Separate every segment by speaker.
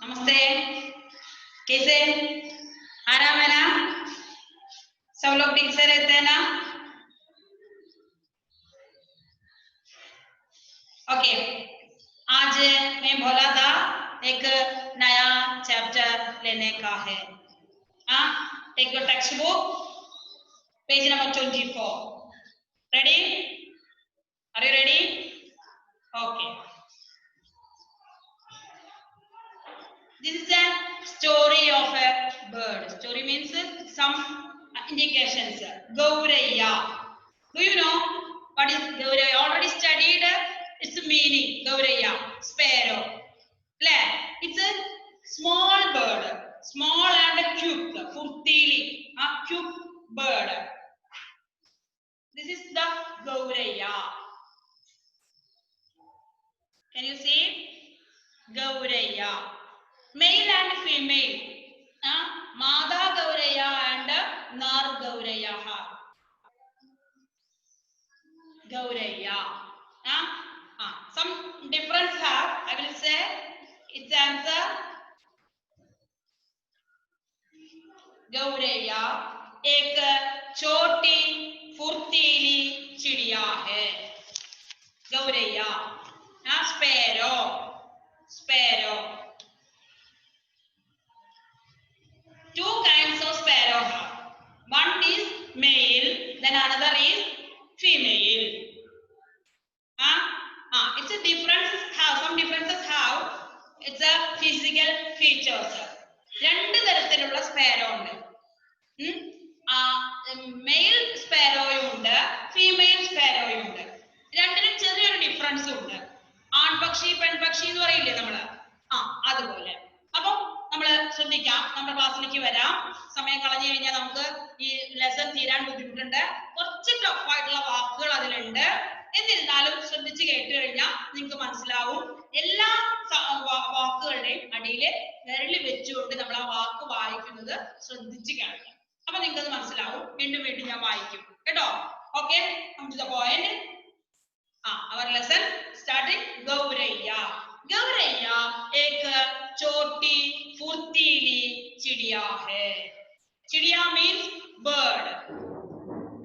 Speaker 1: नमस्ते, कैसे? आराम है ना? सब लोग ठीक से रहते हैं ना? ओके, आज मैं बोला था एक नया चैप्टर लेने का है। टेक योर टेक्स्ट बुक, पेज नंबर 24. Ready? Are you ready? Okay. This is a story of a bird. Story means some indications. Gauraiya. Do you know what is Gauraiya? Already studied its meaning. Gauraiya, sparrow. It's a small bird, small and cute. Furtili, a cute bird. This is the Gauraiya. Can you see? Gauraiya. Male and female. Mada Gauraiya and Nar Gauraiya. Gauraiya. Some difference have. I will say its answer. Gauraiya एक छोटी फुर्तीली चिड़िया है. Gauraiya. Sparrow. Sparrow. Two kinds of sparrow. One is male, then another is female. It's a difference. Some differences have. It's a physical features. രണ്ട് തരത്തിലുള്ള sparrow ഉണ്ട്. Mail സ്പാരോയും ഉണ്ട്, female സ്പാരോയും ഉണ്ട്. രണ്ടിനും ചെറിയൊരു ഡിഫറൻസ് ഉണ്ട്. ആൺപക്ഷി പെൺപക്ഷി എന്ന് പറയില്ലേ നമ്മള്, അതുപോലെ. അപ്പം നമ്മൾ ശ്രദ്ധിക്കാം. നമ്മുടെ ക്ലാസ്സിലേക്ക് വരാം. സമയം കളഞ്ഞു കഴിഞ്ഞാൽ നമുക്ക് ഈ ലെസൺ തീരാൻ ബുദ്ധിമുട്ടുണ്ട്. കുറച്ച് ടഫ് ആയിട്ടുള്ള വാക്കുകൾ അതിലുണ്ട്. എന്നിരുന്നാലും ശ്രദ്ധിച്ച് കേട്ട് കഴിഞ്ഞാൽ നിങ്ങൾക്ക് മനസ്സിലാവും. എല്ലാ വാക്കുകളുടെയും അടിയിൽ വിരല് വെച്ചുകൊണ്ട് നമ്മൾ ആ വാക്ക് വായിക്കുന്നത് ശ്രദ്ധിച്ച് കേൾക്കാം. അപ്പൊ നിങ്ങൾക്ക് മനസ്സിലാവും. വീണ്ടും വീണ്ടും ഞാൻ വായിക്കും കേട്ടോ. Okay, come to the point. Our lesson starting. Gauraiya. Gauraiya एक छोटी फुर्तीली चिड़िया है. चिड़िया means bird.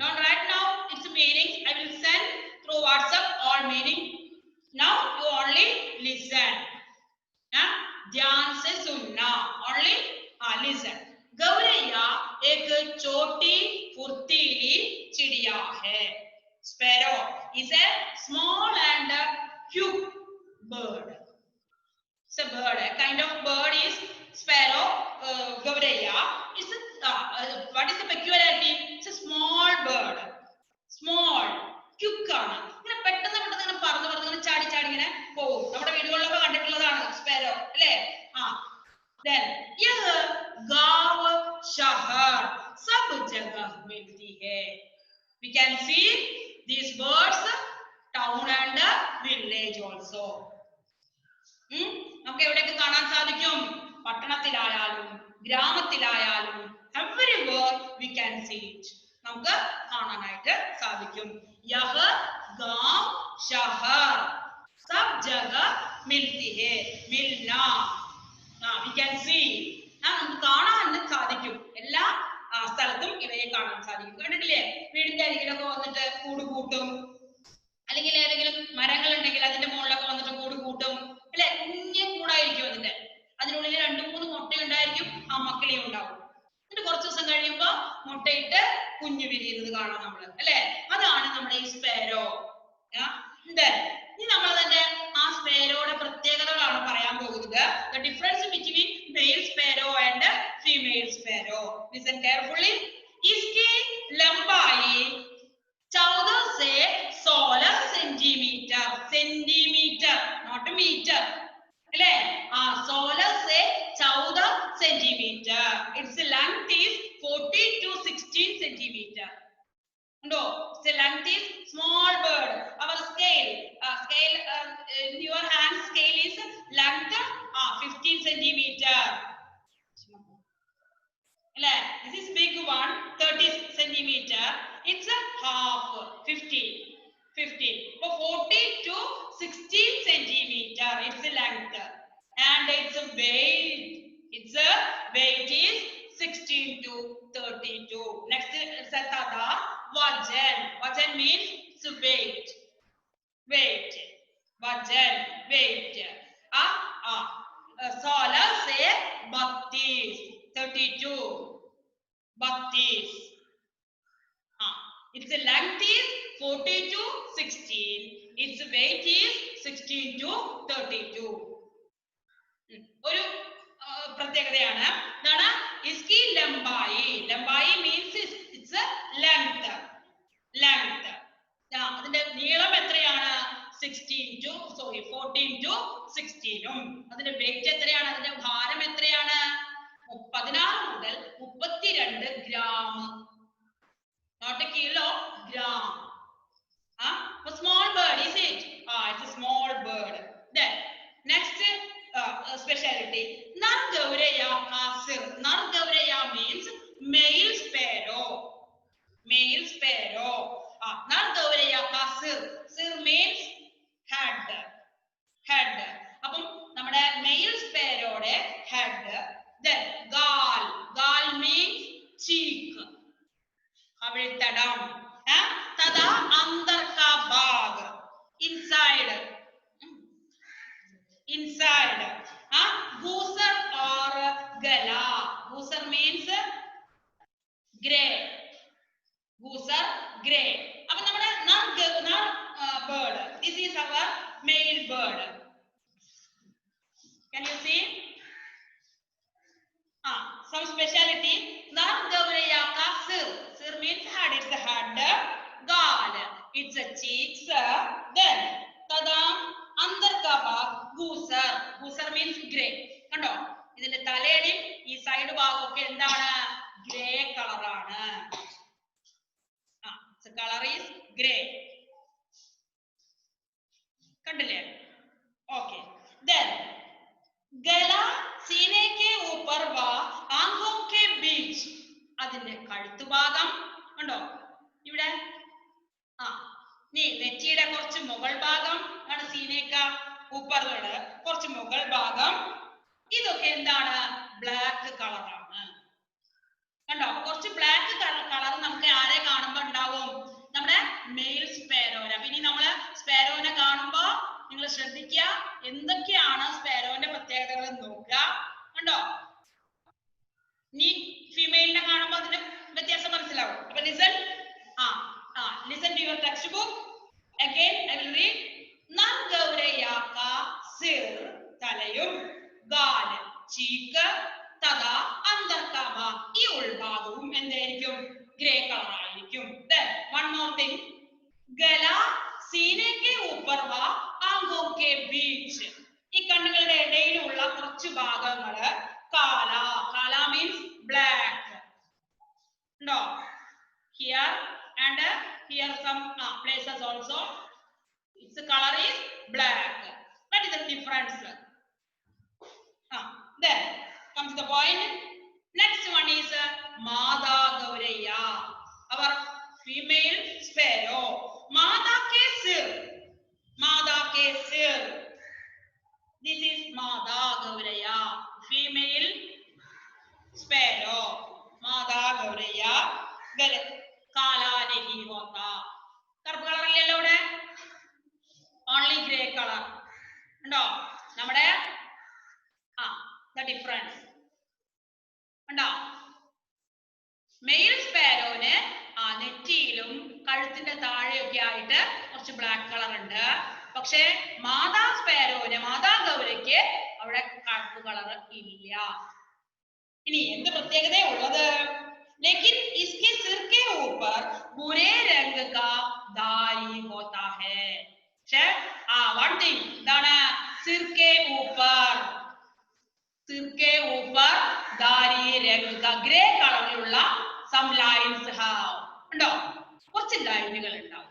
Speaker 1: Don't write now its meaning. I will send through WhatsApp all meaning. Now you only listen. ध्यान से सुनना. Only listen. गौरैया एक छोटी फुर्तीली चिड़िया है. Sparrow is a small and cute bird. It's a bird. A kind of bird is sparrow. Gauraiya. It's what is the peculiarity? It's a small bird. Small, quick ആണ്. ഇങ്ങനെ പെട്ടെന്ന് പെട്ടെന്ന് പറന്ന് പറന്ന് ചാടി ചാടി ഇങ്ങനെ പോകും. നമ്മുടെ വീടുകളിലൊക്കെ കണ്ടിട്ടുള്ളതാണ് സ്പാരോ, അല്ലേ? Then यह गांव शहर सब जगह मिलती है. We can see these birds town and village also. നമുക്ക് എവിടെയൊക്കെ കാണാൻ സാധിക്കും? പട്ടണത്തിലായാലും ഗ്രാമത്തിലായാലും everywhere we can see it. നമുക്ക് കാണാനായിട്ട് സാധിക്കും. यह गांव शहर सब जगह मिलती है. मिलना. We can see. നമുക്ക് കാണാൻ സാധിക്കും. എല്ലാ സ്ഥലത്തും ഇവയെ കാണാൻ സാധിക്കും. കണ്ടിട്ടില്ലേ? വീടിന്റെ അരികിലൊക്കെ വന്നിട്ട് കൂട് കൂട്ടും. അല്ലെങ്കിൽ ഏതെങ്കിലും മരങ്ങൾ ഉണ്ടെങ്കിൽ അതിന്റെ മുകളിലൊക്കെ വന്നിട്ട് കൂട് കൂട്ടും, അല്ലെ? കുഞ്ഞു കൂടായിരിക്കും അതിന്റെ. അതിനുള്ളിൽ 2-3 മുട്ടയുണ്ടായിരിക്കും, മക്കളെയും ഉണ്ടാവും. എന്നിട്ട് കുറച്ച് ദിവസം കഴിയുമ്പോ മുട്ടയിട്ട് കുഞ്ഞു വിരിയുന്നത് കാണാം നമ്മള്, അല്ലെ? അതാണ് നമ്മുടെ ഈ സ്പാരോ. ഇനി നമ്മൾ തന്നെ ആ സ്പാരോയുടെ പ്രത്യേകതകളാണ് പറയാൻ പോകുന്നത്. The difference between male sparrow and female sparrow. Listen carefully. इसकी लंबाई 14 से 16 सेंटीमीटर. सेंटीमीटर, नॉट मीटर, अल्ले? 16 से 14 centimetre. Its length is 14 to 16 centimeter. No, the length is small bird. Our scale in your hand scale is length 15 centimeter. This is big one, 30 centimeter. It's a half, 50. So 14 to 16 centimeter its length, and its weight Vajan. Wait. Solar say 32. 32. 32. Its length is 40 to 16. Its weight is 16 to 32. ഒരു പ്രത്യേകതയാണ്. എന്താണ്? ഇസ്കി ലംബായി. ലംബായി means its length. Length. അതിന്റെ നീളം എത്രയാണ്? 14 to 16. അതിന്റെ wait എത്രയാണ്? അതിന്റെ ഭാരം എത്രയാണ്? 16 മുതൽ 32 gram. Not a kilo, gram. A small bird, is it? It's a small bird. Then next speciality, Nargaureya kasir. Nargaureya means male sparrow. Male sparrow. Nargaureya kasir. Sir means head. Head. അപ്പം നമ്മുടെ male sparrow യുടെ head. Then gal. Gal means cheek. Tada andar ka bag. Inside. Inside. Goosar or gala. Goosar means grey. Goosar grey. Appo nammade nar bird. This is our male bird. Can you see? Some speciality. Nargaureya ka sir. Sir means head. It's the head. Gal. It's a cheeks. Then tadam andar ka bag goosar. Goosar means grey. Kando? Idinte thaleyude ee side bhagam okke endana? Grey color aanu. The color is grey. Kandille? Okay. Then gala सीने के ऊपर व आंखों के बीच. അതിന്റെ കഴുത്തുഭാഗം കണ്ടോ ഇവിടെ? നെറ്റിയുടെ കുറച്ച് മുകൾ ഭാഗം ആണ് സീനേക്ക ഊപ്പറുടെ കുറച്ച് മുകൾ ഭാഗം. ഇതൊക്കെ എന്താണ്? ബ്ലാക്ക് കളറാണ്. കണ്ടോ? കുറച്ച് ബ്ലാക്ക് കളർ നമുക്ക് ആരെ കാണുമ്പോ ഉണ്ടാവും? നമ്മുടെ മെയിൽ സ്പാരോനെ. അപ്പൊ ഇനി നമ്മള് സ്പാരോനെ കാണുമ്പോ നിങ്ങൾ ശ്രദ്ധിക്കുക, എന്തൊക്കെയാണ് സ്പാരോന്റെ പ്രത്യേകതകൾ നോക്കുക. കണ്ടോ? നീ ഫീമെയിലിനെ കാണുമ്പോ അതിന്റെ വ്യത്യാസം മനസ്സിലാവും. അപ്പൊ listen. Listen to your textbook. Again I will read. Nargaureya ka sir. തലയും ഗാൽ ചീക്ക് തഥാ andar ka bag. ഈ ഉൾഭാഗവും എന്തായിരിക്കും? ഗ്രേ കളർ ആയിരിക്കും. Then one more thing. Gala सीने के ऊपर व आंखों के बीच. ഈ കണ്ണുകളുടെ ഇടയിലുള്ള കുറച്ച് ഭാഗങ്ങള് കാല. കാല means black. No. Here and here some places also its color is black. That is the difference. Then comes the point. Next one is Mada Gaureya, our female sparrow. Mada ke sir. Mada ke sir. This is Mada Gaureya, female sparrow. Mada Gaureya. Kala nahi hota. Karp color illalo ivide. Only grey color. Undo nammade the difference. Undo male sparrow ne നെറ്റിയിലും കഴുത്തിന്റെ താഴെയൊക്കെ ആയിട്ട് കുറച്ച് black colour ഉണ്ട്. പക്ഷേ മാതാ സ്പാരോന്, മാതാ ഗൗരയ്ക്ക് അവിടെ കറുപ്പ് colour ഇല്ല. ഇനി എന്ത് പ്രത്യേകത ഉള്ളത്? लेकिन इसके सिर के ऊपर भूरे रंग का दाढ़ी होता है. one thing, दाना सिर के ऊपर दाढ़ी रंग का ग्रे കളറിലുള്ള some lines have. ഉണ്ടോ? കുറച്ച് ലൈനുകൾ ഉണ്ടാവും.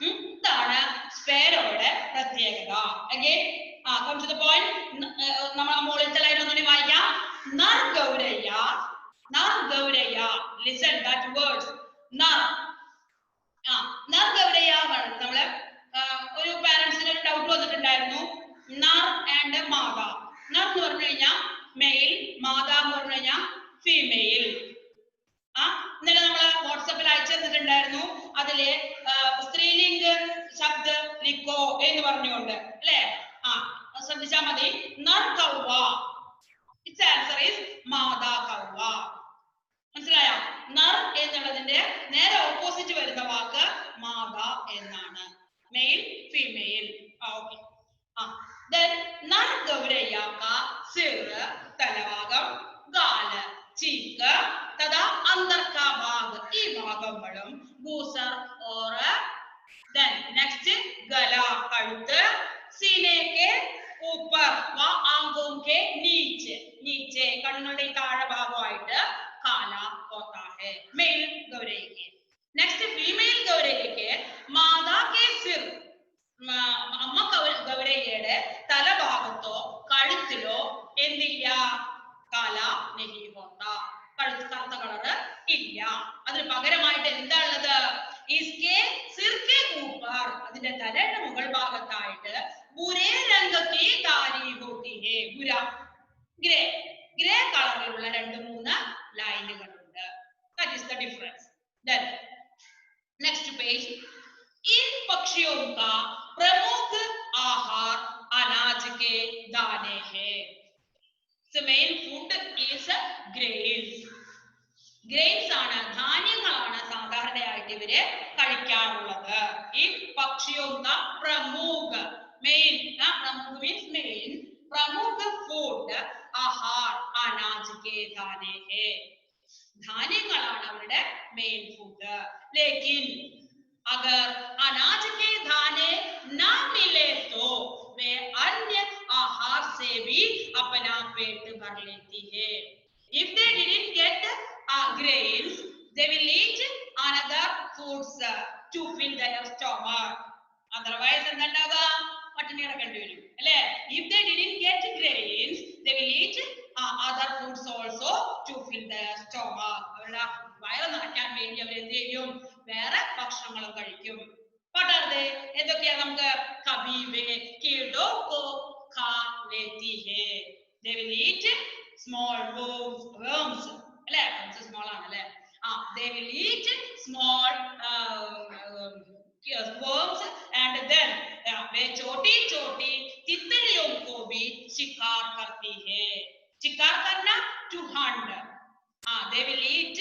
Speaker 1: ഇതാണ് സ്പാരോയുടെ പ്രത്യേകത. Again, come to the point. നമ്മൾ മുകളിലത്തെ ലൈൻ ഒന്നുകൂടി വായിക്കാം. Nargaureya. Listen that words. Nargaureya നമ്മള് ഒരു പാരന്റ്സിന് ഒരു ഡൗട്ട് വന്നിട്ടുണ്ടായിരുന്നു. നർ ആൻഡ് മാത. നർ എന്ന് പറഞ്ഞു കഴിഞ്ഞാൽ മെയിൽ, മാത എന്ന് പറഞ്ഞു കഴിഞ്ഞാൽ ഫീമെയിൽ. ഇന്നലെ നമ്മള് വാട്സാപ്പിൽ അയച്ചു തന്നിട്ടുണ്ടായിരുന്നു. അതില് സ്ത്രീലിംഗ ശബ്ദ ലിഖോ എന്ന് എന്ന് പറഞ്ഞുകൊണ്ട് അല്ലേ? ശ്രദ്ധിച്ചാൽ മതി. നർ കൗവ, ഇറ്റ്സ് ആൻസർ ഈസ് മാതാ കൗവ. മനസ്സിലായോ? നർ എന്നുള്ളതിന്റെ നേരെ ഓപ്പോസിറ്റ് വരുന്ന വാക്ക് മാതാ എന്നാണ്. Male female. Okay. then നർ Gowraiah का सिर തലഭാഗം, ഗാല് ചീക്ക്, തഥാ അന്തർ का भाग ഈ ഭാഗങ്ങളും, ഗൂസർ और then next गला കഴുത്ത്, सीने के ऊपर व आंखों के नीचे नीचे കണ്ണുകളുടെ താഴെ ഭാഗമായിട്ട് काला होता है मेल गौरैया के. नेक्स्ट फीमेल गौरैया के मादा के सिर അമ്മ ഗൗരയ്യയുടെ തലഭാഗത്തോ കഴുത്തിലോ എന്തില്ല? കാല നഹി ഹോത്ത, കഴുത്ത് കറുത്ത കളറ് ഇല്ല. അതിന് പകരമായിട്ട് എന്താ ഉള്ളത്? ഇസ്കെ സിർ കെ ഊപ്പർ, അതിന്റെ തലയുടെ മുകൾ ഭാഗത്തായിട്ട് ബുരേ രംഗ കി ദാരി ഹോത്തി ഹേ. ബുര ഗ്രേ, ഗ്രേ കളറിലുള്ള 2-3 ലൈനുകളുണ്ട്. That is the difference. then next page. इन पक्षियों का प्रमुख आहार अनाज के दाने है. The main food is grains. Grains ആണ്, ധാന്യങ്ങളാണ് സാധാരണയായിട്ട് ഇവര് കഴിക്കാറുള്ളത്. ഈ പക്ഷിयों का प्रमुख, main, प्रमुख means main, प्रमुख food आहार अनाज के दाने है. ധാന്യങ്ങളാണ് അവരുടെ മെയിൻ ഫുഡ്. लेकिन अगर अनाज के दाने ना मिले तो वे अन्य आहार से भी अपना पेट भर लेती है. If they didn't get grains, they will eat another foods to fill their stomach. Otherwise എന്താണ്ടാവുക? പട്ടിണി കിടക്കേണ്ടി വരും അല്ലേ? If they didn't get grains, they will eat other foods also to fill their stomach. അവരുടെ വയറ് നിറയ്ക്കാൻ വേണ്ടി അവർ എന്ത് ചെയ്യും? വേറെ ഭക്ഷണങ്ങളും കഴിക്കും. What are they? എന്തൊക്കെയാ? നമുക്ക് കബീബേ കീടോ കോ ഖാ ലേത്തി ഹേ. They will eat small worms അല്ലേ? സ്മോൾ ആണ് അല്ലേ? They will eat small worms and then वे छोटी छोटी तितलियों को भी शिकार करती है. शिकार करना to hunt. They will eat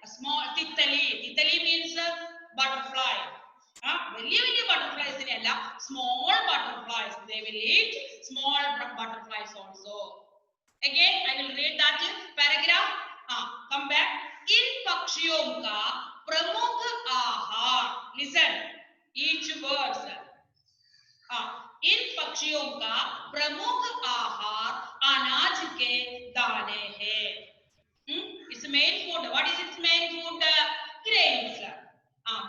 Speaker 1: a small തിത്തലി. തിത്തലി means butterfly. വലിയ വലിയ ബട്ടർഫ്ലൈസിനെ അല്ല, small butterflies. They will eat small butterflies also. Again I will read that paragraph. Come back. इन पक्षियों का प्रमुख आहार, listen each words. इन पक्षियों का प्रमुख आहार अनाज के दाने है. Its main food, what is its main food? Grains.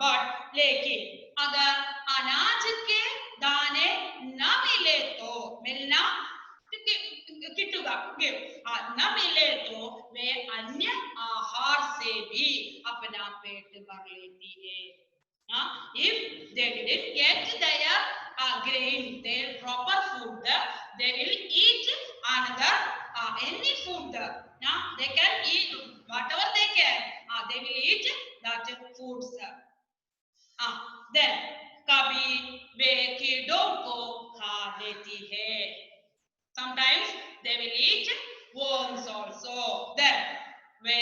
Speaker 1: But लेकिन अगर अनाज के दाने न मिले तो, मिलना किटुगा न मिले तो वे अन्य आहार से भी अपना पेट भर लेती है. If they didn't get their grain, their proper food, they will eat another any food. They can eat whatever they can. They will eat that foods. Then कभी वे कीड़ों को खा लेती है. Sometimes they will eat worms also. Then वे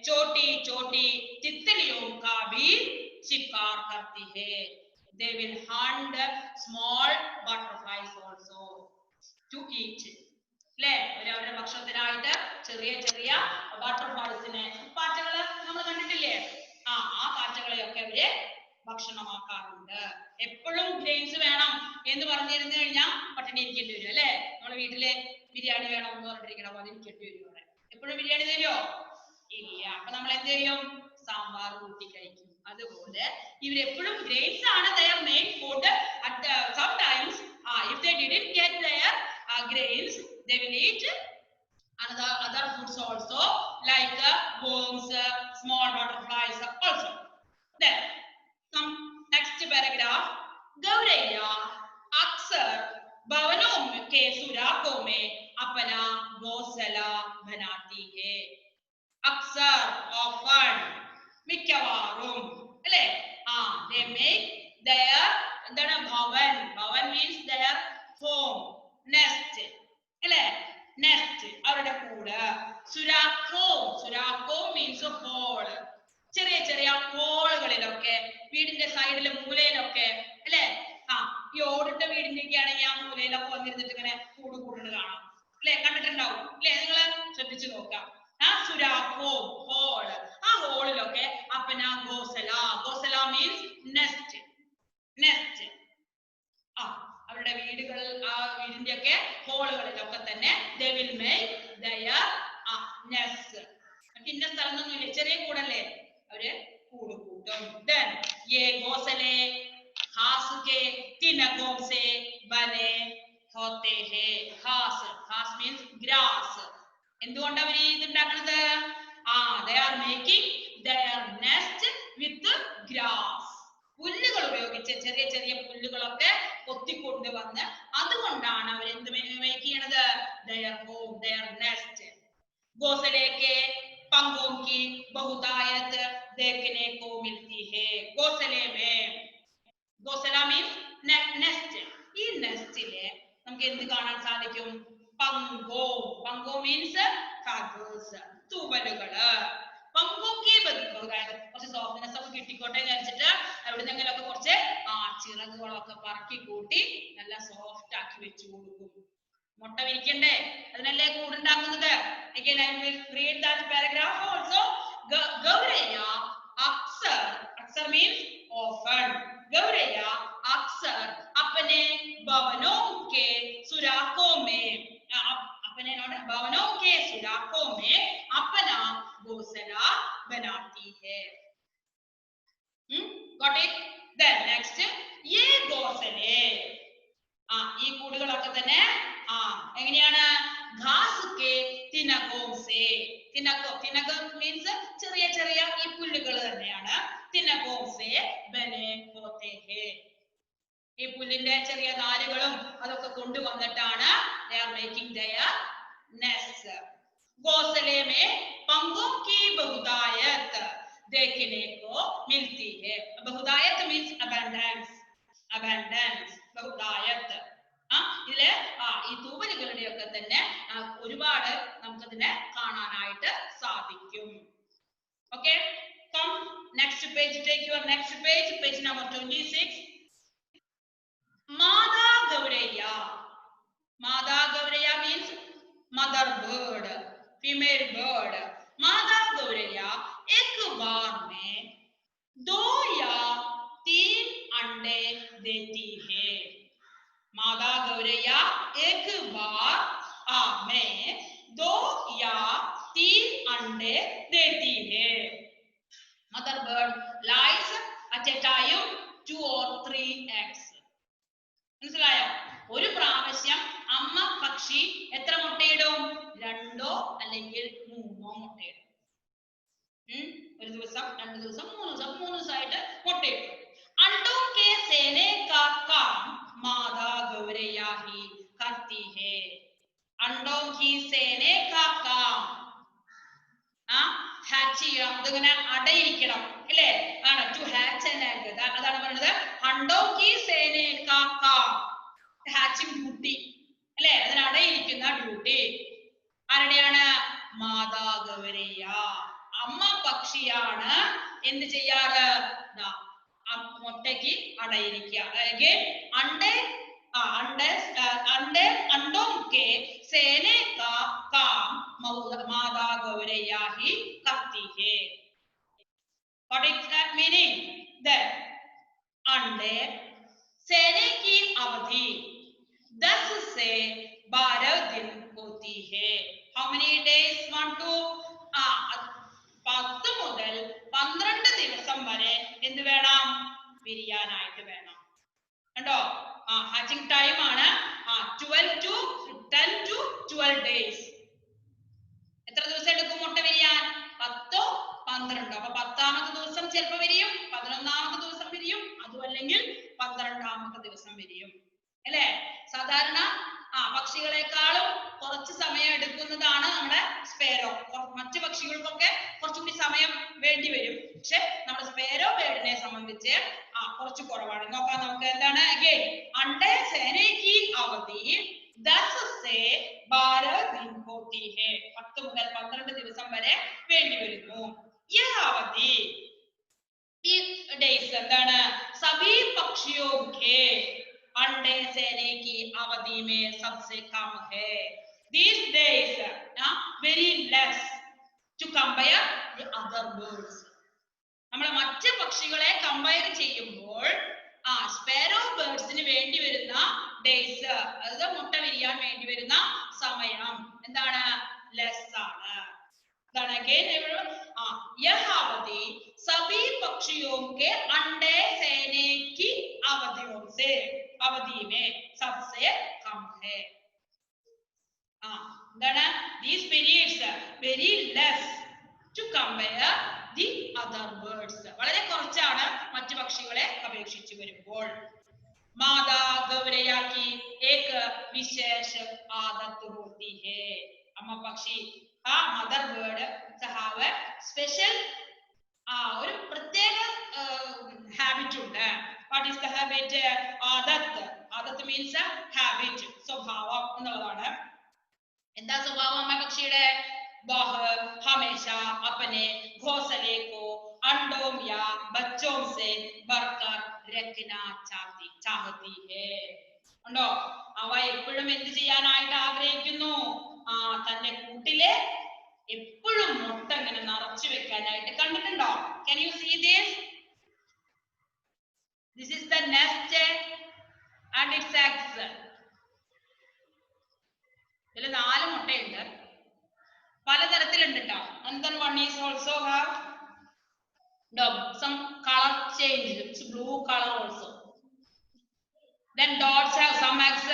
Speaker 1: छोटी छोटी तितलियों का भी शिकार करती है. They will hunt small butterflies also to eat. അല്ലേ? അവരവരുടെ ഭക്ഷണത്തിനായിട്ട് ചെറിയ ചെറിയ ബട്ടർഫ്ലൈസിനെ, പാറ്റകള് നമ്മൾ കണ്ടിട്ടില്ലേ? ആ പാറ്റകളെയൊക്കെ അവര് ഭക്ഷണമാക്കാറുണ്ട്. എപ്പോഴും ഗ്രെയിൻസ് വേണം എന്ന് പറഞ്ഞിരുന്നു കഴിഞ്ഞാൽ പട്ടിണി ഇരിക്കേണ്ടി വരും അല്ലേ? നമ്മളെ വീട്ടിലെ ബിരിയാണി വേണം എന്ന് പറഞ്ഞിരിക്കണം, പോലെ ഇരിക്കേണ്ടി വരും. അവിടെ എപ്പോഴും ബിരിയാണി തരുമോ? ഇല്ല. അപ്പൊ നമ്മൾ എന്ത് ചെയ്യും? സാമ്പാർ കൂട്ടി കഴിക്കും. അതുപോലെ ഇവരെപ്പോഴും ഗ്രെയിൻസ് ആണ് their main food. At sometimes if they didn't get their grains, they will eat other foods also, like worms, small butterflies also. Then some next paragraph. गौरैया अक्सर भवनों के सुराखों में अपना घोंसला बनाती है. अक्सर, often, മിക്കവാറും അല്ലേ? They make their Bhavan. Bhavan means the ഇരിക്കുകയാണെങ്കിൽ ആ മൂലയിലൊക്കെ വന്നിരുന്നിട്ട് ഇങ്ങനെ കൂടുന്നത് കാണാം അല്ലെ, കണ്ടിട്ടുണ്ടാവും അല്ലെ, നിങ്ങൾ ശ്രദ്ധിച്ചു നോക്കാം. സുരാഖോ ഹോൾ, ആ ഹോളിലൊക്കെ അപ്പന ഗോസല, ഗോസല മീൻസ് നെസ്റ്റ്, നെസ്റ്റ്. അവരുടെ വീടുകൾ, ആ വീടിന്റെ ഒക്കെ ഹോളുകളിലൊക്കെ തന്നെ they will make their nest. ഇന്ന സ്ഥലമൊന്നുമില്ല, ചെറിയ കൂടല്ലേ, അവര് കൂട് കൂട്ടും. then ye ghosale घास के तिनकों से बने होते हैं. घास means grass. എന്തുകൊണ്ട് അവർ ഇത് ഉണ്ടാക്കുന്നത്? they are making their nest with grass. പുല്ലുകൾ ഉപയോഗിച്ച്, ചെറിയ ചെറിയ പുല്ലുകളൊക്കെ കൊത്തിക്കൊണ്ട് വന്ന് അതുകൊണ്ടാണ് അവർ എന്ത് മേക്ക് ചെയ്യണത്? their home, their nest. घोंसले के पंखों की बहुतायत देखने को मिलती है. घोंसले में, घोंसला means nest. ഈ നെസ്റ്റിലെ നമുക്ക് എന്ത് കാണാൻ സാധിക്കും? പങ്കോ, പങ്കോ മീൻസ് ഫാഗേഴ്സ്, തൂവലുകള്. പങ്കോക്കി കുറച്ച് സോഫ്റ്റ്നെസ് ഒക്കെ കിട്ടിക്കോട്ടെ എന്ന് വെച്ചിട്ട് എവിടുന്നെങ്കിലൊക്കെ കുറച്ച് ചിറകുകളൊക്കെ പറക്കി കൂട്ടി നല്ല സോഫ്റ്റ് ആക്കി വെച്ചു കൊടുക്കും. മുട്ട വിരിക്കണ്ടേ, അതിനല്ലേ കൂടുണ്ടാക്കുന്നത്. Again I will read that paragraph also. Gauraya aksar, aksar means often. Gauraya aksar apne bhavanon ke surakon mein, apne not bhavanon ke surakon mein apna ghosala banati hai. Got it? Then next, ye ghosale, ഈ കൂടുകളൊക്കെ തന്നെ എങ്ങനെയാണ്? ഘാസ് K തിനകോം say, തിനകോ, തിനകം means ചെറിയ ചെറിയ ഈ പുല്ലുകൾ തന്നെയാണ്. തിനകോം say ബനെ ഹോത്തെ ഹേ, ഈ പുല്ലിന്റെ ചെറിയ നാരുകളും അതൊക്കെ കൊണ്ടുവന്നിട്ടാണ് they are making their nest. घोंसले में पंखों की बहुतायत देखने को मिलती है. बहुतायत means abundance, abundance, बहुतायत. ഇതില് ഈ തൂവലുകളുടെ ഒക്കെ തന്നെ ഒരുപാട് നമുക്കതിനെ കാണാനായിട്ട് സാധിക്കും. Okay, come next page, take your next page, page number 26. മാതാ ഗൗരയ്യ, മാതാ ഗൗരയ്യ means mother bird, female bird. मादा गौरैया एक बार में 2 या 3 अंडे देती है. मादा गौरैया एक बार में 2 या 3 अंडे देती है. Mother bird lays at a time 2 or 3 eggs. മനസ്സിലായോ? ഒരു പ്രാവശ്യം അമ്മ പക്ഷി എത്ര മുട്ടയിടും? 2 അല്ലെങ്കിൽ 3 മുട്ടയിടും. ഒരു ദിവസം, 2 ദിവസം, 3 ദിവസം, 3 ദിവസമായിട്ട് മുട്ടയിടും. अंडों के सेने का काम मादा गौरैया ही करती है. अंडों की सेने का काम, ഹാച്ച് ചെയ്യണം, അതിങ്ങനെ അടയിരിക്കണം അല്ലേ, ആണ് ടു ഹാച്ച് ആൻഡ് egg. അതാണ് പറയുന്നത് अंडों की सेने का काम, ഹാച്ചിങ് ഡ്യൂട്ടി അല്ലേ, അതിന് അടയിരിക്കുന്ന ഡ്യൂട്ടി ആരുടെയാണ്? മാതാ ഗൗരയ്യ, അമ്മ പക്ഷിയാണ് എന്ത് ചെയ്യാറ്? മുട്ടയ്ക്ക് അടയിരിക്കുക. अंडों के सेने का काम मादा गौरैया ही करती है. What is that meaning? That अंडे सेने की अवधि 10 से 12 दिन होती है. How many days? 1 to 10 മുതൽ 12 ദിവസം വരെ എന്ത് വേണം? വിരിയാനായിട്ട് വേണം. കണ്ടോ? ഹാച്ചിങ് ടൈം ആണ് 10 to 12 days. എത്ര ദിവസം എടുക്കും മുട്ട വിരിയാൻ? 10 12. അപ്പൊ 10ാമത്തെ ദിവസം ചിലപ്പോൾ വിരിയും, 11ാമത്തെ ദിവസം വിരിയും, അതും അല്ലെങ്കിൽ 12ാമത്തെ ദിവസം വിരിയും അല്ലേ. സാധാരണ പക്ഷികളെക്കാളും കുറച്ച് സമയം എടുക്കുന്നതാണ് നമ്മുടെ സ്പേരോ. മറ്റു പക്ഷികൾക്കൊക്കെ കുറച്ചുകൂടി സമയം വേണ്ടി വരും, പക്ഷെ നമ്മുടെ സ്പേരോ ബേർഡിനെ സംബന്ധിച്ച് കുറച്ച് കുറവാണ്. നോക്കാം നമുക്ക് എന്താണ്. അഗൈൻ अंडे सेने की अवधि 10 से 12 दिन होती है. 10 മുതൽ 12 ദിവസം വരെ വേണ്ടി വരുന്നു. ഈ അവധി, ഈ ഡേയ്സ് എന്താണ്? സഭി പക്ഷിയോ കെ अंडे से सेने की अवधि में सबसे कम है. These days, very less to compare the other birds. നമ്മൾ മറ്റ് പക്ഷികളെ കമ്പയർ ചെയ്യുമ്പോൾ സ്പാരോ ബേർഡ്സിന് വേണ്ടി വരുന്ന ഡേയ്സ്, അതായത് മുട്ട വിരിയാൻ വേണ്ടി വരുന്ന സമയം എന്താണ്? ലെസ് ആണ്. अगेन यह अवधि सभी पक्षियों के अंडे सेने की अवधियों से अवधि में सबसे कम है. These periods very less to compare the other birds. വളരെ കുറച്ചാണ് മറ്റു പക്ഷികളെ അപേക്ഷിച്ച് വരുമ്പോൾ. मादा गौरैया की एक विशेष आदत होती है. अम्मा पक्षी mother bird have a special ഒരു പ്രത്യേക ഹാബിറ്റ് ഉണ്ട്. What is the habit? ആദത്ത് means habit, സ്വഭാവം എന്നുള്ളതാണ്. എന്താ സ്വഭാവം അമ്മ പക്ഷിയുടെ? वह हमेशा अपने घोंसले को अंडों या बच्चों से भरकर रखना चाहती है. ഉണ്ടോ? അവ എപ്പോഴും എന്ത് ചെയ്യാനായിട്ട് ആഗ്രഹിക്കുന്നു? തന്റെ കൂട്ടിലെ എപ്പോഴും മുട്ട ഇങ്ങനെ നിറച്ചു വെക്കാനായിട്ട്. കണ്ടിട്ടുണ്ടോ? Can you see this? This is the nest and its eggs. ഇതിൽ 4 മുട്ടയുണ്ട്. പലതരത്തിലുണ്ട് ട്ടോ. And then one is also have some color change. It's blue color also. Then dots have some eggs,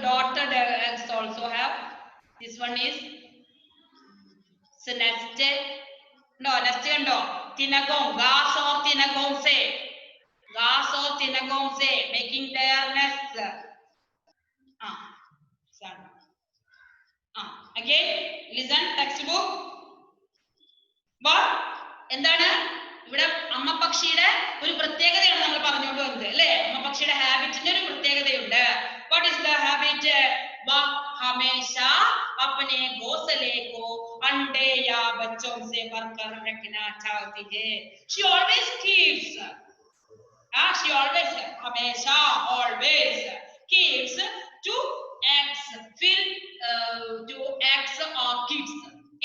Speaker 1: dotted eggs also have. This one is nest. No, nest kando. Tinagom, gas or tinagom say making their nest. Again, listen textbook. What? എന്താണ് ഇവിടെ അമ്മ പക്ഷിയുടെ ഒരു പ്രത്യേകതയാണ് നമ്മൾ പറഞ്ഞുകൊണ്ട് വന്നത് അല്ലേ? അമ്മ പക്ഷിയുടെ ഹാബിറ്റിന്റെ ഒരു പ്രത്യേകതയുണ്ട്. What is the habit? वह हमेशा अपने घोंसले को अंडे या बच्चों से भरकर रखना चाहती है. She always keeps. She always, हमेशा, always keeps two eggs filled to eggs or kids.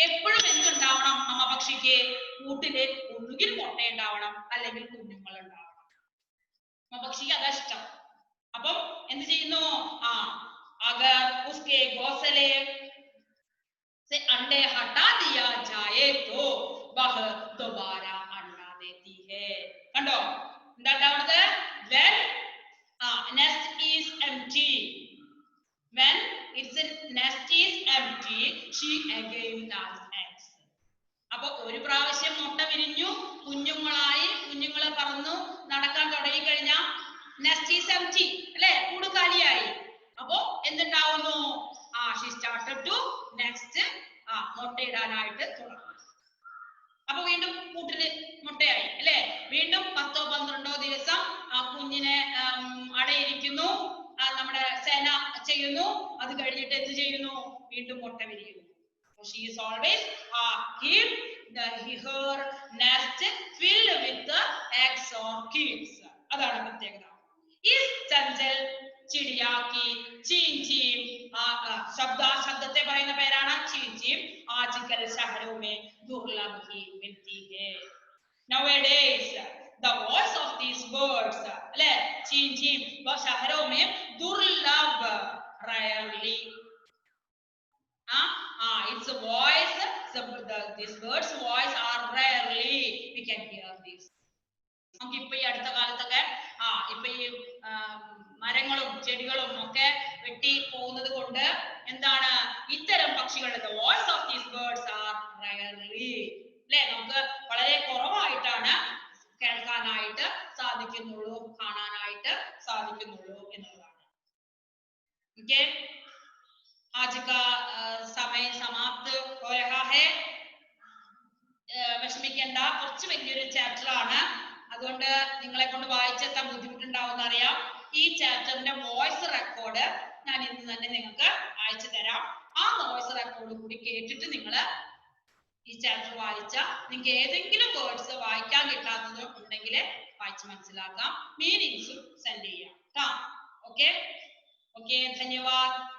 Speaker 1: എപ്പോഴും എന്തുണ്ടാവണം? അമ്മ പക്ഷിക്ക് കൂട്ടില് ഒന്നുകിൽ മുട്ട ഉണ്ടാവണം അല്ലെങ്കിൽ കുഞ്ഞുങ്ങൾ ഉണ്ടാവണം. അമ്മ പക്ഷിക്ക് അതാ ഇഷ്ടം. അപ്പം എന്ത് ചെയ്യുന്നു? अगर उसके घोंसले से अंडे हटा दिया जाए तो वह दोबारा अंडा देती है. കണ്ടോ എന്താ ഉണ്ടാവുന്നത്? when nest is empty, when its nest is empty, she again lays eggs. അപ്പോൾ ഒരു പ്രാവശ്യം മുട്ട വിരിഞ്ഞു, കുഞ്ഞുങ്ങളെ പറന്നു നടക്കാൻ തുടങ്ങി കഴിഞ്ഞാൽ nest is empty അല്ലേ? കൂട് കാലിയായി. അപ്പോൾ എന്തുണ്ടാവുന്നു? she started to next മുട്ടയിടാനായിട്ട് തുടങ്ങി. അപ്പൊ വീണ്ടും കൂട്ടില് മുട്ടയായി അല്ലെ? വീണ്ടും 10-12 ദിവസം ആ കുഞ്ഞിനെ അടയിരിക്കുന്നു, നമ്മുടെ സേന ചെയ്യുന്നു. അത് കഴിഞ്ഞിട്ട് എന്ത് ചെയ്യുന്നു? വീണ്ടും മുട്ട വിരിയുന്നു. She is always keep her nest filled with eggs or kids. അതാണ് പ്രത്യേകത. इस चंचल चिड़िया की चीं चीं शब्दത്തെ പറയുന്ന പേരാണ് चीं चीं. आजकल शहरों में दुर्लभ ही मिलती है. Nowadays the voice of these birds अले चीं चीं वह शहरों में दुर्लभ, rarely. Its voice, these birds voice are rarely we can hear this. നമുക്ക് ഇപ്പൊ ഈ അടുത്ത കാലത്തൊക്കെ ഇപ്പൊ ഈ മരങ്ങളും ചെടികളും ഒക്കെ വെട്ടി പോകുന്നത് കൊണ്ട് എന്താണ് ഇത്തരം പക്ഷികളുടെ voice of these birds are rarely അല്ലെ? നമുക്ക് വളരെ കുറവായിട്ടാണ് കേൾക്കാനായിട്ട് സാധിക്കുന്നുള്ളൂ, കാണാനായിട്ട് സാധിക്കുന്നുള്ളൂ എന്നുള്ളതാണ്. ഓക്കേ, आज का समय समाप्त हो रहा है. വിഷമിക്കേണ്ട, കുറച്ച് വലിയൊരു ചാപ്റ്റർ ആണ്. അതുകൊണ്ട് നിങ്ങളെ കൊണ്ട് വായിച്ചെത്താൻ ബുദ്ധിമുട്ടുണ്ടാവും അറിയാം. ഈ ചാപ്റ്ററിന്റെ വോയിസ് റെക്കോർഡ് ഞാൻ ഇന്ന് തന്നെ നിങ്ങൾക്ക് അയച്ചു തരാം. ആ വോയിസ് റെക്കോർഡ് കൂടി കേട്ടിട്ട് നിങ്ങൾ ഈ ചാപ്റ്റർ വായിച്ച നിങ്ങൾക്ക് ഏതെങ്കിലും വേർഡ്സ് വായിക്കാൻ കിട്ടാത്തത് ഉണ്ടെങ്കിൽ വായിച്ച് മനസ്സിലാക്കാം. മീനിങ്സും സെൻഡ് ചെയ്യാം. ഓക്കെ. ओके धन्यवाद.